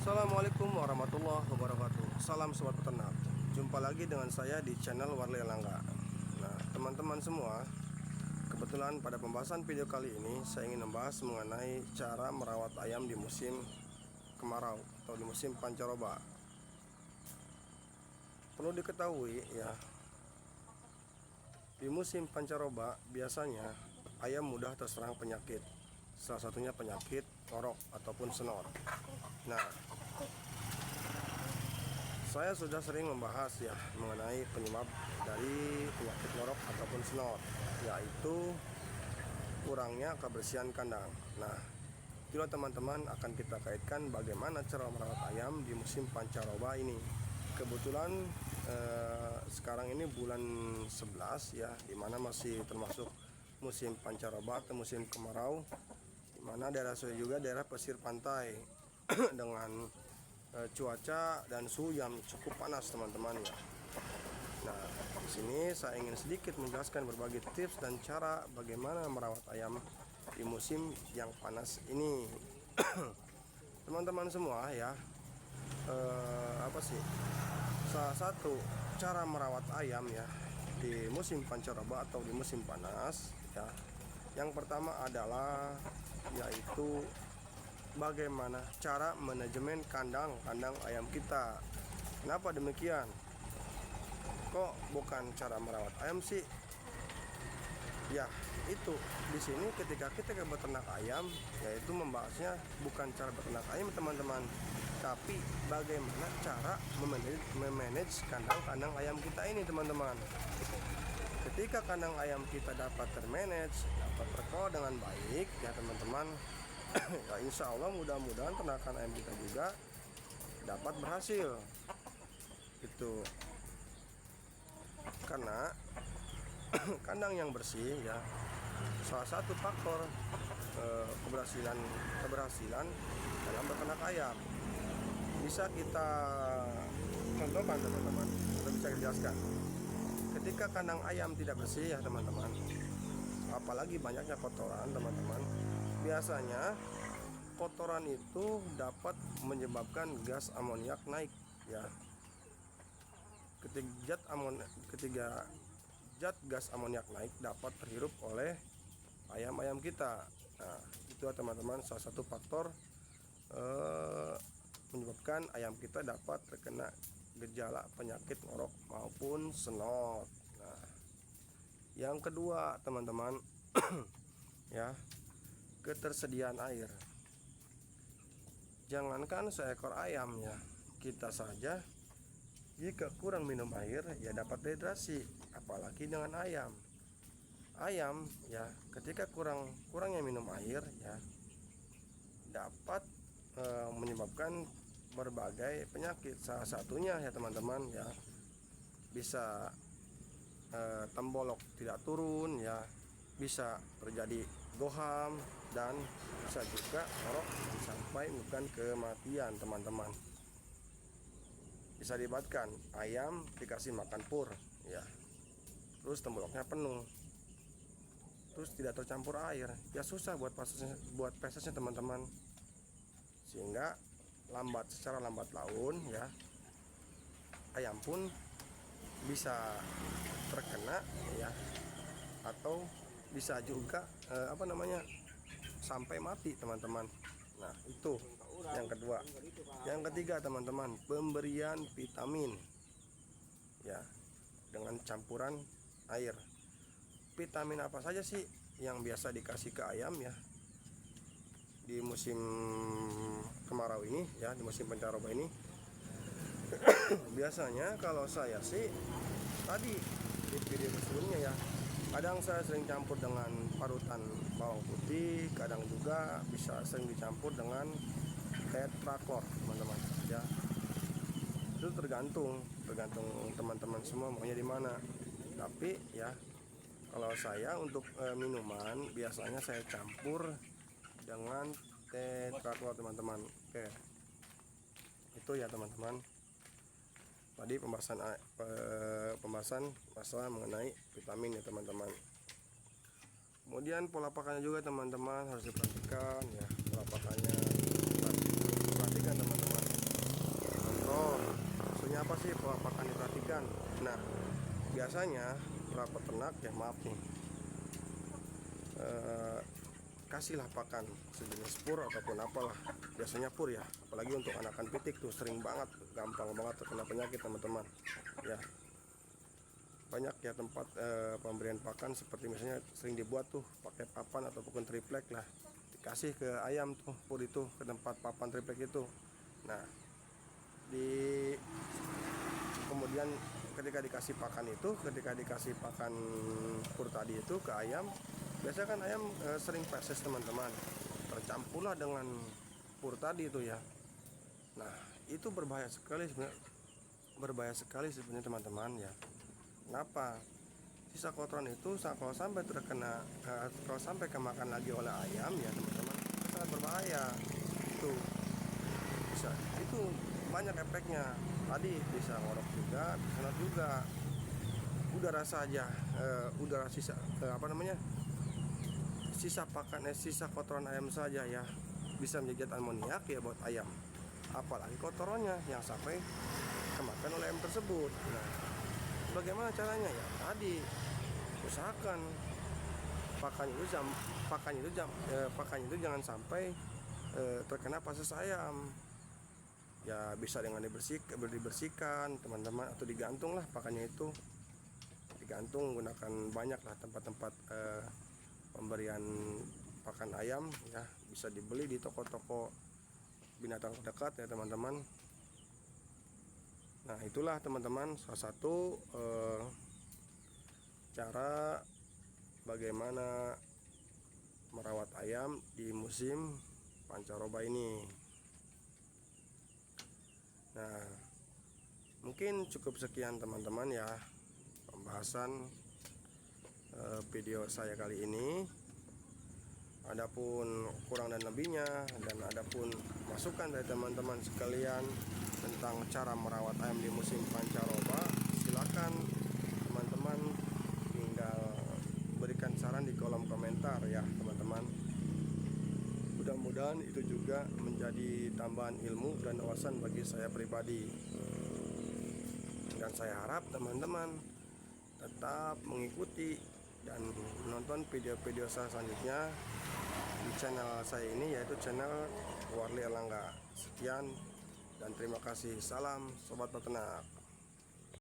Assalamualaikum warahmatullahi wabarakatuh. Salam sobat peternak. Jumpa lagi dengan saya di channel Warli Erlangga. Nah, teman-teman semua, kebetulan pada pembahasan video kali ini saya ingin membahas mengenai cara merawat ayam di musim kemarau atau di musim pancaroba. Perlu diketahui ya, di musim pancaroba biasanya ayam mudah terserang penyakit. Salah satunya penyakit orok ataupun snor. Nah, saya sudah sering membahas ya mengenai penyebab dari penyakit orok ataupun snor, yaitu kurangnya kebersihan kandang. Nah, itulah teman-teman akan kita kaitkan bagaimana cara merawat ayam di musim pancaroba ini. Kebetulan sekarang ini bulan 11 ya, dimana masih termasuk musim pancaroba atau musim kemarau, dimana daerah saya juga daerah pesisir pantai dengan cuaca dan suhu yang cukup panas teman-teman ya. Nah, di sini saya ingin sedikit menjelaskan berbagai tips dan cara bagaimana merawat ayam di musim yang panas ini. Teman-teman semua ya, salah satu cara merawat ayam ya di musim pancaroba atau di musim panas ya, yang pertama adalah yaitu bagaimana cara manajemen kandang ayam kita. Kenapa demikian? Kok bukan cara merawat ayam sih? Ya, itu di sini ketika kita ke beternak ayam, yaitu membahasnya bukan cara beternak ayam teman-teman, tapi bagaimana cara memanage kandang ayam kita ini teman-teman. Ketika kandang ayam kita dapat termanage, dapat terkelola dengan baik ya teman-teman, ya insya Allah mudah-mudahan ternakan ayam kita juga dapat berhasil gitu. Karena kandang yang bersih ya salah satu faktor keberhasilan dalam beternak ayam. Bisa kita contohkan teman-teman, atau bisa dijelaskan. Ketika kandang ayam tidak bersih ya teman-teman, apalagi banyaknya kotoran teman-teman, biasanya kotoran itu dapat menyebabkan gas amoniak naik ya. Ketiga zat gas amoniak naik dapat terhirup oleh ayam-ayam kita. Nah, itu teman-teman salah satu faktor menyebabkan ayam kita dapat terkena gejala penyakit orok maupun snot. Nah, yang kedua teman-teman ya, ketersediaan air. Jangankan seekor ayam ya, kita saja jika kurang minum air ya dapat dehidrasi, apalagi dengan ayam. Ayam ya ketika kurangnya minum air ya dapat menyebabkan berbagai penyakit. Salah satunya ya teman-teman ya, bisa tembolok tidak turun ya, bisa terjadi goham, dan bisa juga orok sampai bukan kematian teman-teman. Bisa dibatkan ayam dikasih makan pur ya, terus temboloknya penuh, terus tidak tercampur air ya, susah buat pesesnya teman-teman, sehingga secara lambat laun ya ayam pun bisa terkena ya, atau bisa juga sampai mati teman-teman. Nah, itu yang kedua. Yang ketiga teman-teman, pemberian vitamin ya dengan campuran air. Vitamin apa saja sih yang biasa dikasih ke ayam ya di musim kemarau ini ya, di musim pancaroba ini? Biasanya kalau saya sih tadi di video sebelumnya ya, kadang saya sering campur dengan parutan bawang putih, kadang juga bisa sering dicampur dengan tetraklor teman-teman ya. Itu tergantung teman-teman semua maunya di mana. Tapi ya kalau saya untuk minuman biasanya saya campur dengan tetraklor teman-teman. Oke, itu ya teman-teman, tadi pembahasan masalah mengenai vitamin ya teman-teman. Kemudian pola pakannya juga teman-teman harus diperhatikan ya, pola pakannya perhatikan teman-teman. pemberian. Nah, biasanya para peternak ya, maaf nih, kasihlah pakan sejenis pur ataupun apalah, biasanya pur ya, apalagi untuk anakan pitik tuh sering banget, gampang banget terkena penyakit teman-teman ya. Banyak ya tempat pemberian pakan seperti misalnya sering dibuat tuh pakai papan ataupun triplek lah, dikasih ke ayam tuh pur itu, ke tempat papan triplek itu. Nah, kemudian ketika dikasih pakan pur tadi itu ke ayam, biasanya kan ayam sering feses teman-teman, tercampurlah dengan pur tadi itu ya. Nah, itu berbahaya sekali sebenarnya teman-teman ya. Kenapa? Sisa kotoran itu kalau sampai terkena kalau sampai kemakan lagi oleh ayam ya teman-teman, itu sangat berbahaya. Itu banyak efeknya. Tadi bisa ngorok juga, bisa sengat juga. Udara saja, udara sisa sisa pakan, sisa kotoran ayam saja ya bisa menjadi amoniak ya buat ayam. Apalagi kotorannya yang sampai kemakan oleh ayam tersebut. Nah, bagaimana caranya ya? Tadi usahakan pakannya itu jangan sampai terkena pases ayam. Ya bisa dengan dibersihkan teman-teman, atau digantung lah pakannya itu, digantung, gunakan banyak lah tempat-tempat pemberian pakan ayam ya, bisa dibeli di toko-toko binatang terdekat ya teman-teman. Nah, itulah teman-teman salah satu cara bagaimana merawat ayam di musim pancaroba ini. Nah, mungkin cukup sekian teman-teman ya pembahasan video saya kali ini. Adapun kurang dan lebihnya, dan adapun masukan dari teman-teman sekalian tentang cara merawat ayam di musim pancaroba, silakan teman-teman tinggal berikan saran di kolom komentar ya teman-teman. Mudah-mudahan itu juga menjadi tambahan ilmu dan wawasan bagi saya pribadi. Dan saya harap teman-teman tetap mengikuti dan menonton video-video saya selanjutnya di channel saya ini, yaitu channel Warli Erlangga. Sekian dan terima kasih. Salam sobat peternak.